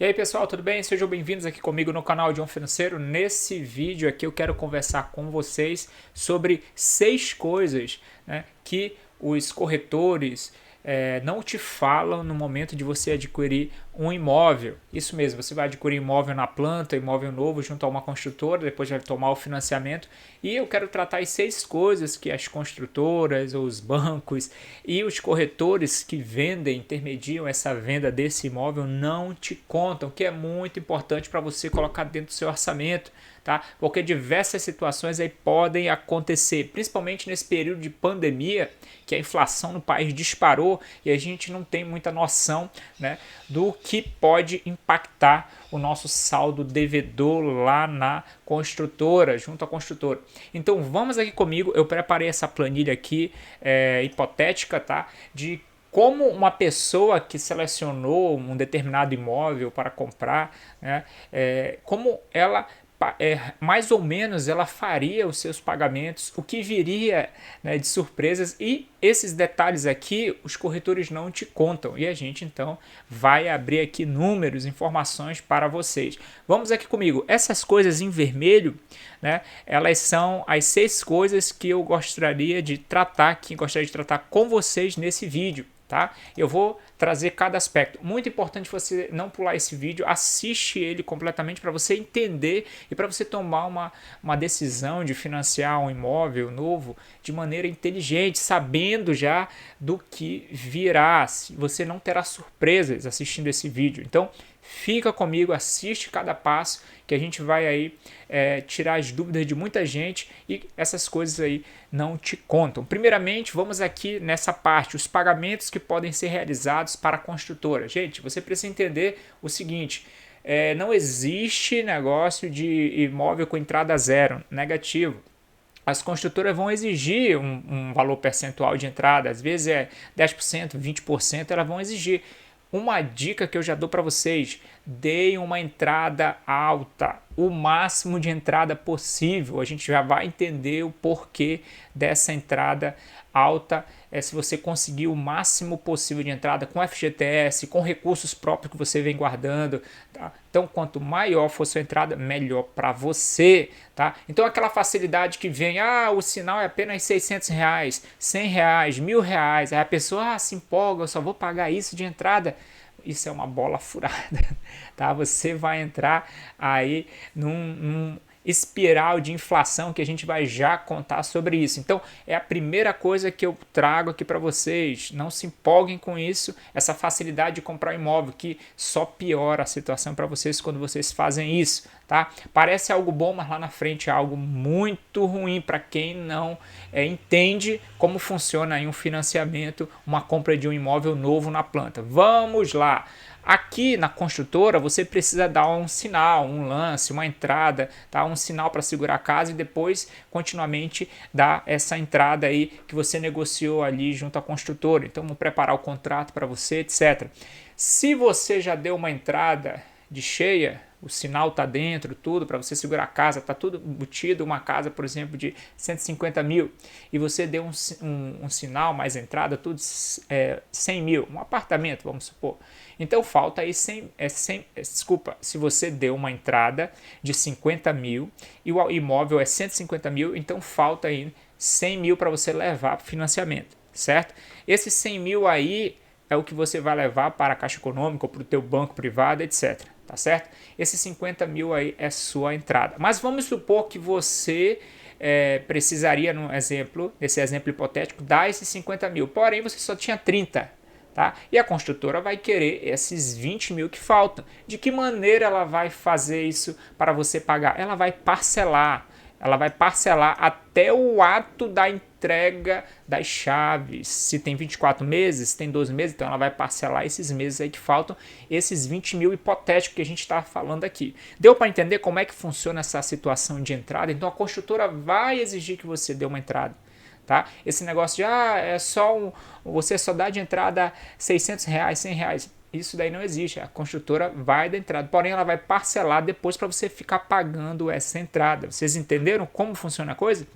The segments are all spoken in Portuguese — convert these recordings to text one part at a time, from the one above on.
E aí pessoal, tudo bem? Sejam bem-vindos aqui comigo no canal John Financeiro. Nesse vídeo aqui eu quero conversar com vocês sobre 6 coisas, né, que os corretores não te falam no momento de você adquirir um imóvel. Isso mesmo, você vai adquirir imóvel na planta, imóvel novo junto a uma construtora, depois vai tomar o financiamento. E eu quero tratar as 6 coisas que as construtoras, os bancos e os corretores que vendem, intermediam essa venda desse imóvel não te contam, que é muito importante para você colocar dentro do seu orçamento, tá? Porque diversas situações aí podem acontecer, principalmente nesse período de pandemia, que a inflação no país disparou e a gente não tem muita noção, né, do que pode impactar o nosso saldo devedor lá na construtora, junto à construtora. Então vamos aqui comigo, eu preparei essa planilha aqui, hipotética, tá? De como uma pessoa que selecionou um determinado imóvel para comprar, né, como ela mais ou menos ela faria os seus pagamentos, o que viria, né, de surpresas, e esses detalhes aqui os corretores não te contam e a gente então vai abrir aqui números, informações para vocês. Vamos aqui comigo, essas coisas em vermelho, né, elas são as 6 coisas que eu gostaria de tratar aqui, gostaria de tratar com vocês nesse vídeo. Tá? Eu vou trazer cada aspecto. Muito importante você não pular esse vídeo, assiste ele completamente para você entender e para você tomar uma decisão de financiar um imóvel novo de maneira inteligente, sabendo já do que virá. Você não terá surpresas assistindo esse vídeo. Então, fica comigo, assiste cada passo que a gente vai aí tirar as dúvidas de muita gente e essas coisas aí não te contam. Primeiramente, vamos aqui nessa parte, os pagamentos que podem ser realizados para a construtora. Gente, você precisa entender o seguinte, não existe negócio de imóvel com entrada zero, negativo. As construtoras vão exigir um valor percentual de entrada, às vezes é 10%, 20%, elas vão exigir. Uma dica que eu já dou para vocês, deem uma entrada alta, o máximo de entrada possível. A gente já vai entender o porquê dessa entrada alta, se você conseguir o máximo possível de entrada com FGTS, com recursos próprios que você vem guardando, tá? Então, quanto maior for sua entrada, melhor para você, tá? Então, aquela facilidade que vem, o sinal é apenas R$600, R$100, R$1.000, aí a pessoa se empolga, eu só vou pagar isso de entrada. Isso é uma bola furada, tá? Você vai entrar aí num espiral de inflação que a gente vai já contar sobre isso. Então, é a primeira coisa que eu trago aqui para vocês. Não se empolguem com isso, essa facilidade de comprar imóvel que só piora a situação para vocês quando vocês fazem isso, tá? Parece algo bom, mas lá na frente é algo muito ruim para quem não entende como funciona aí um financiamento, uma compra de um imóvel novo na planta. Vamos lá! Aqui na construtora você precisa dar um sinal, um lance, uma entrada, tá? Um sinal para segurar a casa e depois continuamente dar essa entrada aí que você negociou ali junto à construtora. Então vamos preparar o contrato para você, etc. Se você já deu uma entrada de cheia, o sinal está dentro, tudo, para você segurar a casa, está tudo embutido, uma casa, por exemplo, de 150 mil, e você deu um sinal, mais entrada, tudo 100 mil, um apartamento, vamos supor. Então falta aí se você deu uma entrada de 50 mil e o imóvel é 150 mil, então falta aí 100 mil para você levar para o financiamento, certo? Esses 100 mil aí é o que você vai levar para a Caixa Econômica ou para o teu banco privado, etc. Tá certo? Esses 50 mil aí é sua entrada. Mas vamos supor que você precisaria, nesse exemplo hipotético, dar esses 50 mil. Porém, você só tinha 30. Tá? E a construtora vai querer esses 20 mil que faltam. De que maneira ela vai fazer isso para você pagar? Ela vai parcelar. Ela vai parcelar até o ato da entrega das chaves. Se tem 24 meses, se tem 12 meses, então ela vai parcelar esses meses aí que faltam, esses 20 mil hipotéticos que a gente está falando aqui. Deu para entender como é que funciona essa situação de entrada? Então a construtora vai exigir que você dê uma entrada. Tá? Esse negócio de você só dá de entrada R$600, R$100, isso daí não existe. A construtora vai dar entrada, porém ela vai parcelar depois para você ficar pagando essa entrada. Vocês entenderam como funciona a coisa?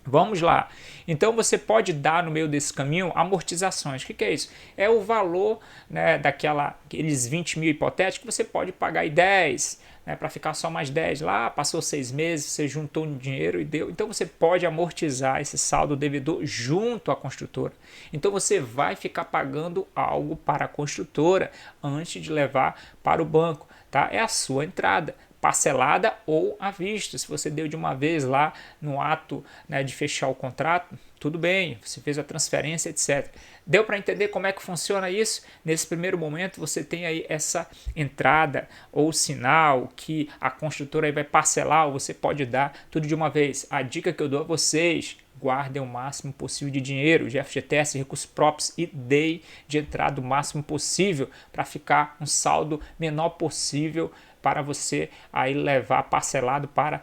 Vamos lá. Então você pode dar no meio desse caminho amortizações. O que é isso? É o valor, né, aqueles 20 mil hipotéticos, você pode pagar aí 10, né, para ficar só mais 10 lá, passou 6 meses, você juntou um dinheiro e deu. Então você pode amortizar esse saldo devedor junto à construtora. Então você vai ficar pagando algo para a construtora antes de levar para o banco, tá? É a sua entrada, parcelada ou à vista. Se você deu de uma vez lá no ato, né, de fechar o contrato, tudo bem, você fez a transferência, etc. Deu para entender como é que funciona isso? Nesse primeiro momento você tem aí essa entrada ou sinal que a construtora aí vai parcelar, ou você pode dar tudo de uma vez. A dica que eu dou a vocês: guardem o máximo possível de dinheiro, de FGTS, recursos próprios, e dei de entrada o máximo possível para ficar um saldo menor possível para você aí levar parcelado para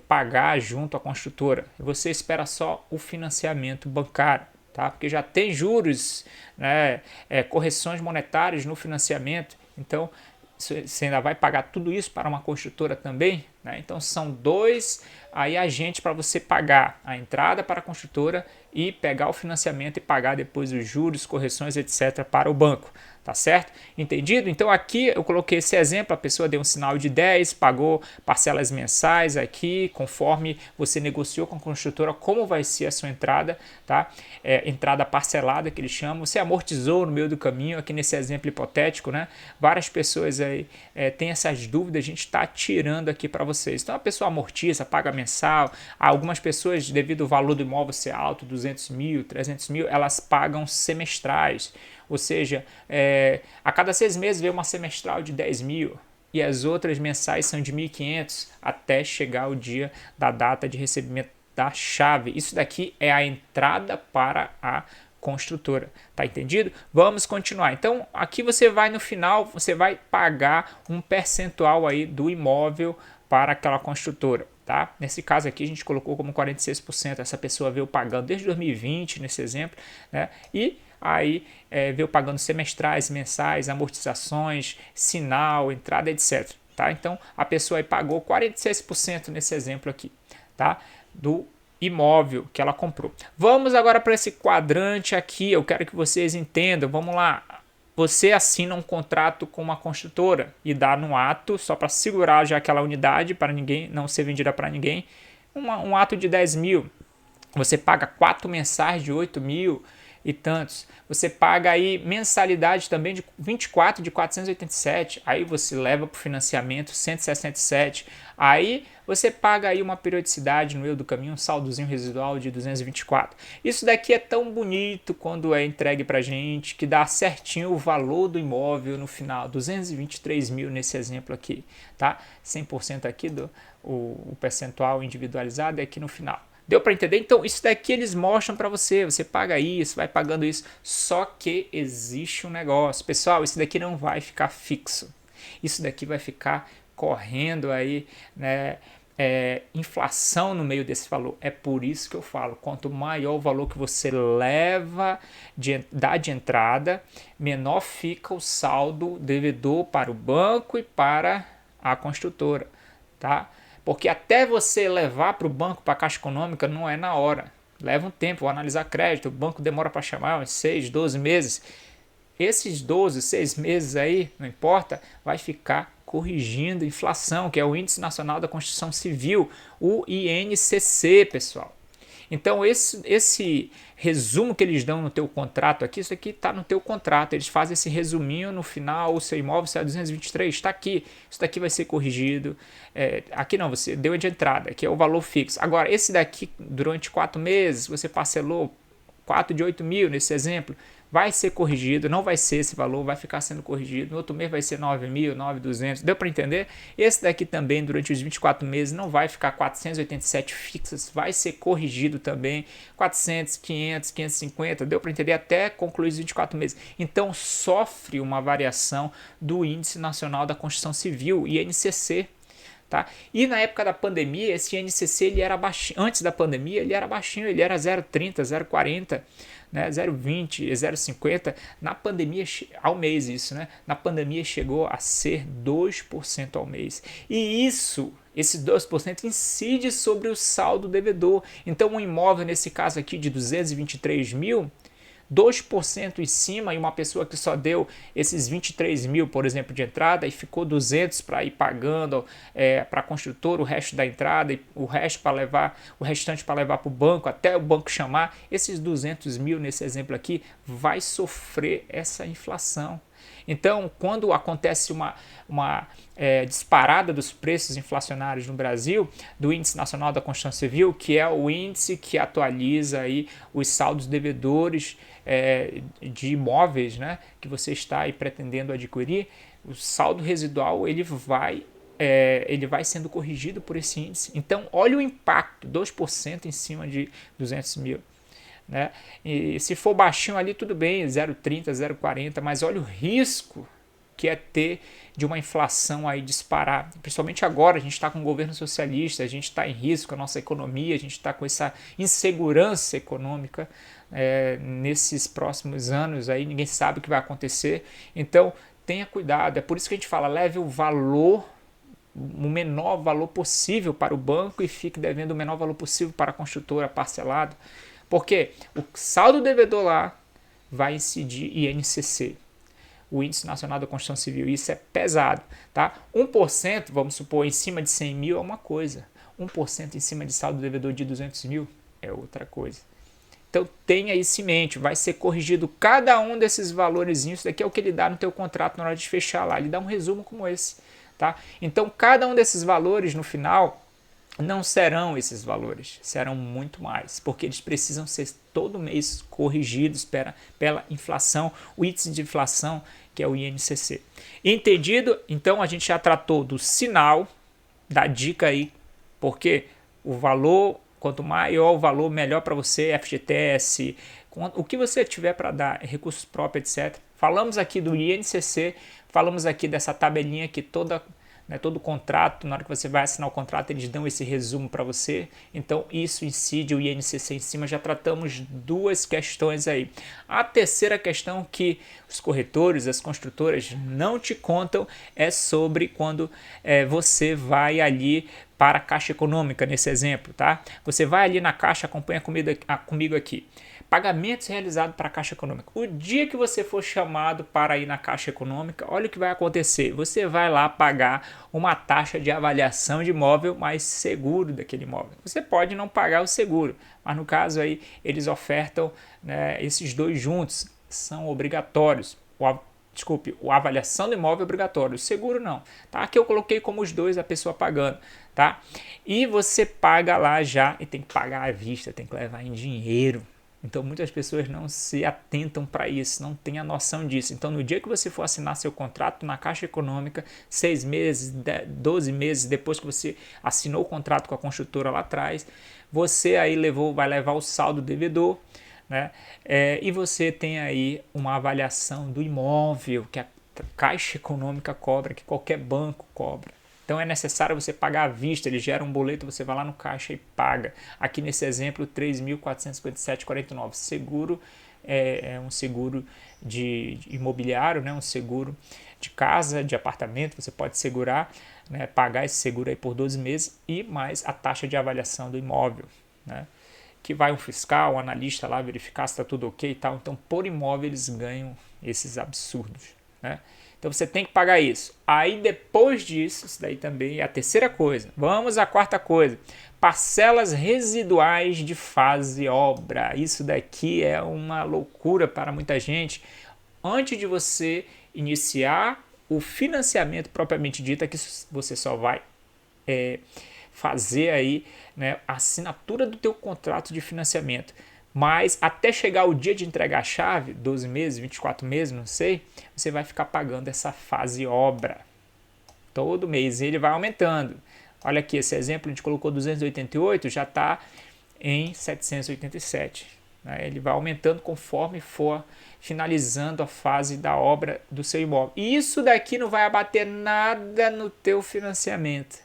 pagar junto à construtora. Você espera só o financiamento bancário, tá? Porque já tem juros, né, correções monetárias no financiamento, então você ainda vai pagar tudo isso para uma construtora também, né? Então são dois aí agentes para você pagar: a entrada para a construtora e pegar o financiamento e pagar depois os juros, correções, etc. para o banco. Tá certo? Entendido? Então aqui eu coloquei esse exemplo: a pessoa deu um sinal de 10, pagou parcelas mensais aqui, conforme você negociou com a construtora como vai ser a sua entrada, tá? Entrada parcelada, que eles chamam. Você amortizou no meio do caminho, aqui nesse exemplo hipotético, né? Várias pessoas aí têm essas dúvidas, a gente está tirando aqui para vocês. Então a pessoa amortiza, paga mensal. Algumas pessoas, devido ao valor do imóvel ser alto, 200 mil, 300 mil, elas pagam semestrais. Ou seja, a cada 6 meses vem uma semestral de 10 mil e as outras mensais são de 1.500 até chegar o dia da data de recebimento da chave. Isso daqui é a entrada para a construtora, tá entendido? Vamos continuar. Então aqui você vai, no final, você vai pagar um percentual aí do imóvel para aquela construtora. Tá? Nesse caso aqui a gente colocou como 46%, essa pessoa veio pagando desde 2020 nesse exemplo, né? E aí veio pagando semestrais, mensais, amortizações, sinal, entrada, etc. Tá? Então a pessoa aí pagou 46% nesse exemplo aqui, tá? Do imóvel que ela comprou. Vamos agora para esse quadrante aqui, eu quero que vocês entendam, vamos lá. Você assina um contrato com uma construtora e dá no ato, só para segurar já aquela unidade, para ninguém não ser vendida para ninguém, um ato de 10 mil. Você paga 4 mensais de 8 mil e tantos. Você paga aí mensalidade também de 24 de 487. Aí você leva para o financiamento 167. Aí você paga aí uma periodicidade no meio do caminho, um saldozinho residual de 224. Isso daqui é tão bonito quando é entregue para gente, que dá certinho o valor do imóvel no final, 223 mil nesse exemplo aqui, tá? 100% aqui o percentual individualizado é aqui no final. Deu para entender? Então isso daqui eles mostram para você, você paga isso, vai pagando isso, só que existe um negócio. Pessoal, isso daqui não vai ficar fixo, isso daqui vai ficar correndo aí, né? Inflação no meio desse valor. É por isso que eu falo, quanto maior o valor que você leva dá de entrada, menor fica o saldo devedor para o banco e para a construtora, tá? Porque até você levar para o banco, para a Caixa Econômica, não é na hora. Leva um tempo, vou analisar crédito, o banco demora para chamar uns 6, 12 meses. Esses 12, 6 meses aí, não importa, vai ficar corrigindo a inflação, que é o Índice Nacional da Construção Civil, o INCC, pessoal. Então esse resumo que eles dão no teu contrato aqui, isso aqui está no teu contrato, eles fazem esse resuminho no final, o seu imóvel sai 223, está aqui, isso daqui vai ser corrigido, aqui não, você deu de entrada, que é o valor fixo. Agora esse daqui, durante 4 meses, você parcelou 4 de 8 mil nesse exemplo, vai ser corrigido, não vai ser esse valor, vai ficar sendo corrigido, no outro mês vai ser 9 mil, 9.200, deu para entender? Esse daqui também, durante os 24 meses, não vai ficar 487 fixas, vai ser corrigido também, 400, 500, 550, deu para entender? Até concluir os 24 meses. Então, sofre uma variação do Índice Nacional da Construção Civil, INCC. Tá? E na época da pandemia, esse INCC ele era baixinho. Antes da pandemia, ele era baixinho, ele era 0,30, 0,40, né? 0,20, 0,50 na pandemia ao mês isso, né? Na pandemia chegou a ser 2% ao mês. E isso, esse 2% incide sobre o saldo devedor. Então um imóvel nesse caso aqui de 223 mil, 2% em cima, e uma pessoa que só deu esses 23 mil, por exemplo, de entrada e ficou 200 para ir pagando para a construtora o resto da entrada e o restante para levar para o banco até o banco chamar, esses 200 mil nesse exemplo aqui vai sofrer essa inflação. Então, quando acontece uma disparada dos preços inflacionários no Brasil, do Índice Nacional da Construção Civil, que é o índice que atualiza aí os saldos devedores de imóveis, né, que você está aí pretendendo adquirir, o saldo residual ele vai sendo corrigido por esse índice. Então, olha o impacto, 2% em cima de 200 mil. Né? E se for baixinho ali, tudo bem, 0,30, 0,40, mas olha o risco que é ter de uma inflação aí disparar. Principalmente agora, a gente está com um governo socialista, a gente está em risco, a nossa economia, a gente está com essa insegurança econômica nesses próximos anos, aí ninguém sabe o que vai acontecer. Então, tenha cuidado, é por isso que a gente fala, leve o menor valor possível para o banco e fique devendo o menor valor possível para a construtora parcelado. Porque o saldo devedor lá vai incidir INCC, o Índice Nacional da Construção Civil. Isso é pesado, tá? 1%, vamos supor, em cima de 100 mil é uma coisa. 1% em cima de saldo devedor de 200 mil é outra coisa. Então tenha isso em mente, vai ser corrigido cada um desses valores. Isso daqui é o que ele dá no teu contrato na hora de fechar lá. Ele dá um resumo como esse, tá? Então cada um desses valores no final não serão esses valores, serão muito mais, porque eles precisam ser todo mês corrigidos pela inflação, o índice de inflação, que é o INCC. Entendido? Então a gente já tratou do sinal, da dica aí, porque o valor, quanto maior o valor, melhor para você, FGTS, o que você tiver para dar, recursos próprios, etc. Falamos aqui do INCC, falamos aqui dessa tabelinha que todo contrato, na hora que você vai assinar o contrato, eles dão esse resumo para você. Então isso incide o INCC em cima. Já tratamos duas questões aí. A terceira questão que os corretores, as construtoras não te contam é sobre quando você vai ali para a Caixa Econômica, nesse exemplo, tá? Você vai ali na Caixa, acompanha comigo aqui. Pagamentos realizados para a Caixa Econômica. O dia que você for chamado para ir na Caixa Econômica, olha o que vai acontecer. Você vai lá pagar uma taxa de avaliação de imóvel mais seguro daquele imóvel. Você pode não pagar o seguro, mas no caso aí eles ofertam, né, esses dois juntos, são obrigatórios. A avaliação do imóvel é obrigatório, o seguro não. Tá? Aqui eu coloquei como os dois, a pessoa pagando. Tá? E você paga lá já e tem que pagar à vista, tem que levar em dinheiro. Então muitas pessoas não se atentam para isso, não têm a noção disso. Então no dia que você for assinar seu contrato na Caixa Econômica, 6 meses, 12 meses depois que você assinou o contrato com a construtora lá atrás, você aí vai levar o saldo devedor, né? E você tem aí uma avaliação do imóvel que a Caixa Econômica cobra, que qualquer banco cobra. Então é necessário você pagar à vista, ele gera um boleto, você vai lá no caixa e paga. Aqui nesse exemplo, R$ 3.457,49. Seguro é um seguro de imobiliário, né? Um seguro de casa, de apartamento, você pode segurar, né? Pagar esse seguro aí por 12 meses e mais a taxa de avaliação do imóvel, né? Que vai um fiscal, um analista lá verificar se está tudo ok e tal. Então por imóvel eles ganham esses absurdos, né? Então você tem que pagar isso. Aí depois disso, isso daí também é a terceira coisa. Vamos à quarta coisa. Parcelas residuais de fase obra. Isso daqui é uma loucura para muita gente. Antes de você iniciar o financiamento propriamente dito, é que você só vai fazer aí, né, a assinatura do teu contrato de financiamento. Mas até chegar o dia de entregar a chave, 12 meses, 24 meses, não sei, você vai ficar pagando essa fase obra todo mês e ele vai aumentando. Olha aqui, esse exemplo a gente colocou 288, já está em 787. Né? Ele vai aumentando conforme for finalizando a fase da obra do seu imóvel. E isso daqui não vai abater nada no teu financiamento.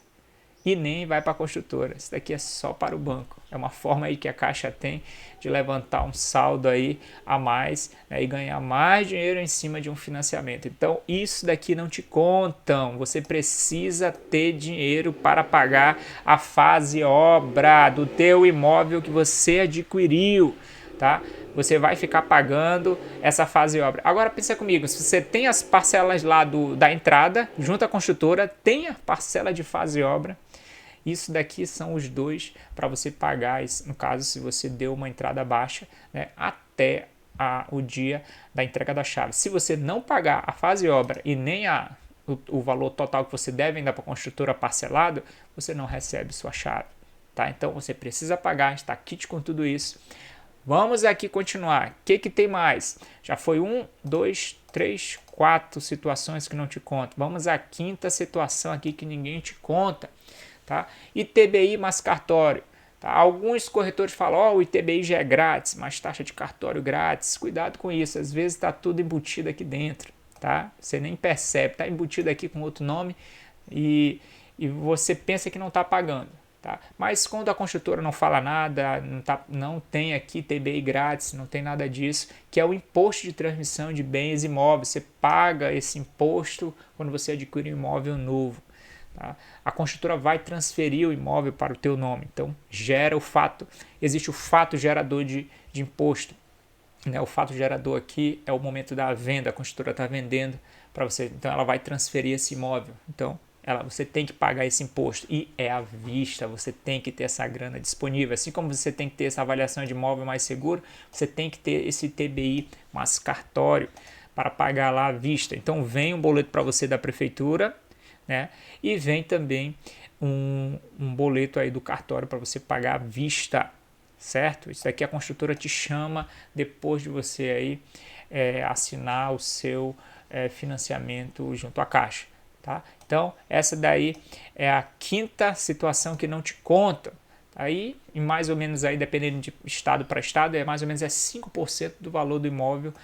e nem vai para a construtora. Isso daqui é só para o banco. É uma forma aí que a Caixa tem de levantar um saldo aí a mais, né, e ganhar mais dinheiro em cima de um financiamento. Então isso daqui não te contam. Você precisa ter dinheiro para pagar a fase obra do teu imóvel que você adquiriu, tá? Você vai ficar pagando essa fase obra. Agora pensa comigo, se você tem as parcelas lá da entrada, junto à construtora, tem a parcela de fase obra. Isso daqui são os dois para você pagar, no caso, se você deu uma entrada baixa, né, até o dia da entrega da chave. Se você não pagar a fase obra e nem o valor total que você deve ainda para a construtora parcelado, você não recebe sua chave. Tá? Então você precisa pagar, está kit com tudo isso. Vamos aqui continuar. O que tem mais? Já foi 1, 2, 3, 4 situações que não te conto. Vamos à quinta situação aqui que ninguém te conta. Tá? ITBI mais cartório. Tá? Alguns corretores falam, o ITBI já é grátis, mas taxa de cartório grátis. Cuidado com isso, às vezes está tudo embutido aqui dentro. Tá? Você nem percebe, está embutido aqui com outro nome e você pensa que não está pagando. Tá? Mas quando a construtora não fala nada, não tem aqui ITBI grátis, não tem nada disso, que é o imposto de transmissão de bens imóveis. Você paga esse imposto quando você adquire um imóvel novo. Tá? A construtora vai transferir o imóvel para o teu nome, então existe o fato gerador de imposto, né? O fato gerador aqui é o momento da venda, a construtora está vendendo para você, então ela vai transferir esse imóvel, então você tem que pagar esse imposto e é à vista, você tem que ter essa grana disponível, assim como você tem que ter essa avaliação de imóvel mais seguro, você tem que ter esse TBI mais cartório para pagar lá à vista, então vem um boleto para você da prefeitura, né? E vem também um boleto aí do cartório para você pagar à vista, certo? Isso aqui a construtora te chama depois de você aí assinar o seu financiamento junto à Caixa, tá? Então essa daí é a quinta situação que não te conta. Aí, mais ou menos aí, dependendo de estado para estado, mais ou menos 5% do valor do imóvel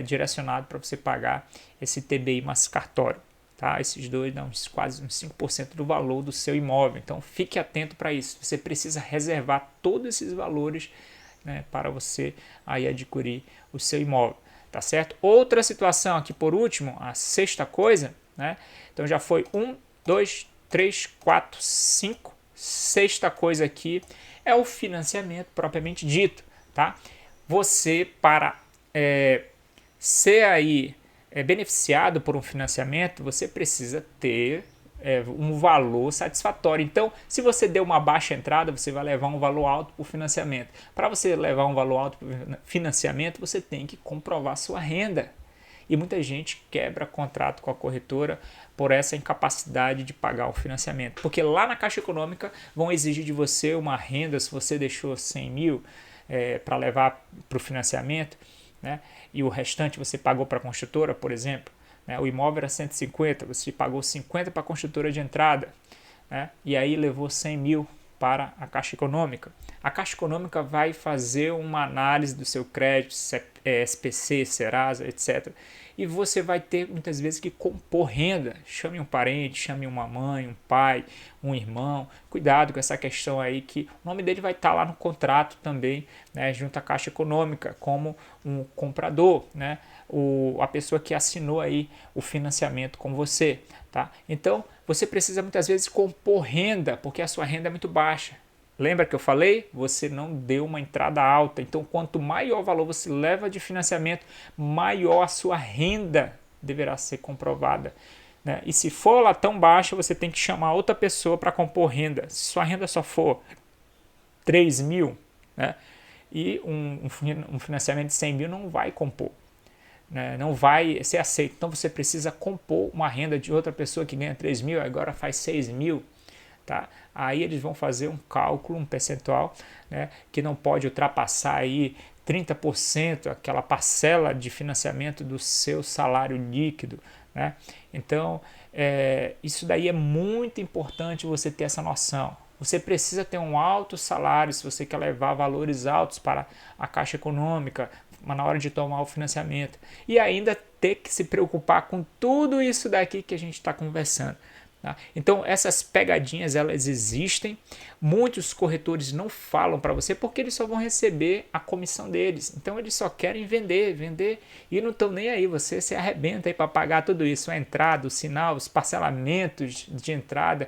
direcionado para você pagar esse TBI mais cartório. Tá? Esses dois dão quase uns 5% do valor do seu imóvel. Então fique atento para isso. Você precisa reservar todos esses valores, né, para você aí adquirir o seu imóvel. Tá certo? Outra situação aqui por último, a sexta coisa, né? Então já foi 1, 2, 3, 4, 5. Sexta coisa aqui é o financiamento propriamente dito. Tá? Você para ser aí beneficiado por um financiamento, você precisa ter um valor satisfatório. Então, se você deu uma baixa entrada, você vai levar um valor alto para o financiamento. Para você levar um valor alto para o financiamento, você tem que comprovar sua renda. E muita gente quebra contrato com a corretora por essa incapacidade de pagar o financiamento. Porque lá na Caixa Econômica vão exigir de você uma renda, se você deixou 100 mil para levar para o financiamento, né? E o restante você pagou para a construtora, por exemplo, né? O imóvel era 150, você pagou 50 para a construtora de entrada, né? E aí levou 100 mil para a Caixa Econômica. A Caixa Econômica vai fazer uma análise do seu crédito, SPC, Serasa, etc. E você vai ter muitas vezes que compor renda. Chame um parente, chame uma mãe, um pai, um irmão. Cuidado com essa questão aí, que o nome dele vai estar lá no contrato também, né, junto à Caixa Econômica, como um comprador, né, a pessoa que assinou aí o financiamento com você. Tá? Então, você precisa muitas vezes compor renda, porque a sua renda é muito baixa. Lembra que eu falei? Você não deu uma entrada alta. Então, quanto maior o valor você leva de financiamento, maior a sua renda deverá ser comprovada, né? E se for lá tão baixa, você tem que chamar outra pessoa para compor renda. Se sua renda só for 3 mil, né, e um financiamento de 100 mil não vai compor, né, não vai ser aceito. Então, você precisa compor uma renda de outra pessoa que ganha 3 mil, agora faz 6 mil. Tá? Aí eles vão fazer um cálculo, um percentual, né, que não pode ultrapassar aí 30%, aquela parcela de financiamento do seu salário líquido, né? Então, isso daí é muito importante você ter essa noção. Você precisa ter um alto salário se você quer levar valores altos para a Caixa Econômica na hora de tomar o financiamento. E ainda ter que se preocupar com tudo isso daqui que a gente está conversando. Tá? Então essas pegadinhas elas existem, muitos corretores não falam para você porque eles só vão receber a comissão deles, então eles só querem vender e não estão nem aí, você se arrebenta aí para pagar tudo isso, a entrada, o sinal, os parcelamentos de entrada,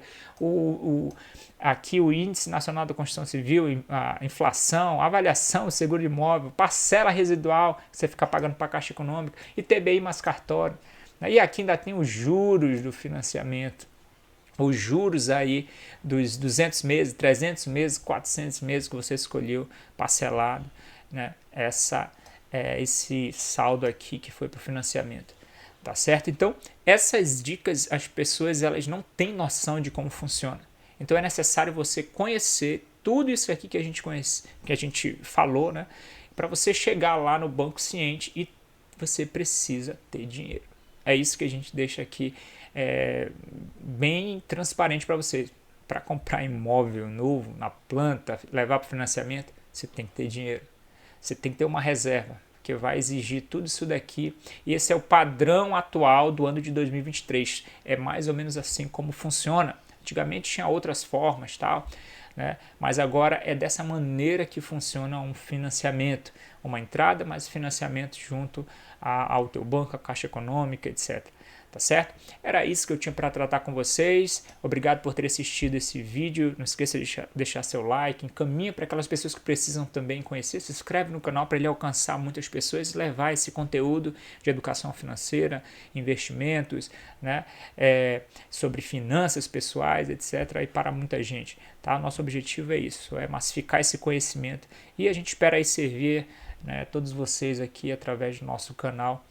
aqui o Índice Nacional da Construção Civil, a inflação, a avaliação, o seguro de imóvel, parcela residual que você fica pagando para a Caixa Econômica, ITBI mais cartório, e aqui ainda tem os juros do financiamento, os juros aí dos 200 meses, 300 meses, 400 meses que você escolheu parcelado, né? Esse saldo aqui que foi para o financiamento, tá certo? Então, essas dicas, as pessoas elas não têm noção de como funciona. Então, é necessário você conhecer tudo isso aqui que a gente falou, né? Para você chegar lá no banco ciente e você precisa ter dinheiro. É isso que a gente deixa aqui bem transparente para vocês. Para comprar imóvel novo, na planta, levar para o financiamento, você tem que ter dinheiro. Você tem que ter uma reserva, que vai exigir tudo isso daqui. E esse é o padrão atual do ano de 2023. É mais ou menos assim como funciona. Antigamente tinha outras formas, tal, né? Mas agora é dessa maneira que funciona um financiamento. Uma entrada, mais financiamento junto ao teu banco, a Caixa Econômica, etc. Tá certo? Era isso que eu tinha para tratar com vocês. Obrigado por ter assistido esse vídeo. Não esqueça de deixar seu like. Encaminha para aquelas pessoas que precisam também conhecer. Se inscreve no canal para ele alcançar muitas pessoas e levar esse conteúdo de educação financeira, investimentos, né? Sobre finanças pessoais, etc. E para muita gente. Tá? Nosso objetivo é isso, é massificar esse conhecimento. E a gente espera aí servir, né, todos vocês aqui através do nosso canal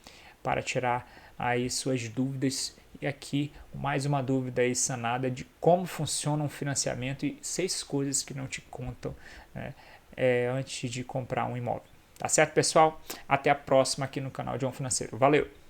para tirar aí suas dúvidas. E aqui mais uma dúvida aí sanada de como funciona um financiamento e 6 coisas que não te contam, né, antes de comprar um imóvel. Tá certo, pessoal? Até a próxima aqui no canal de Um Financeiro. Valeu!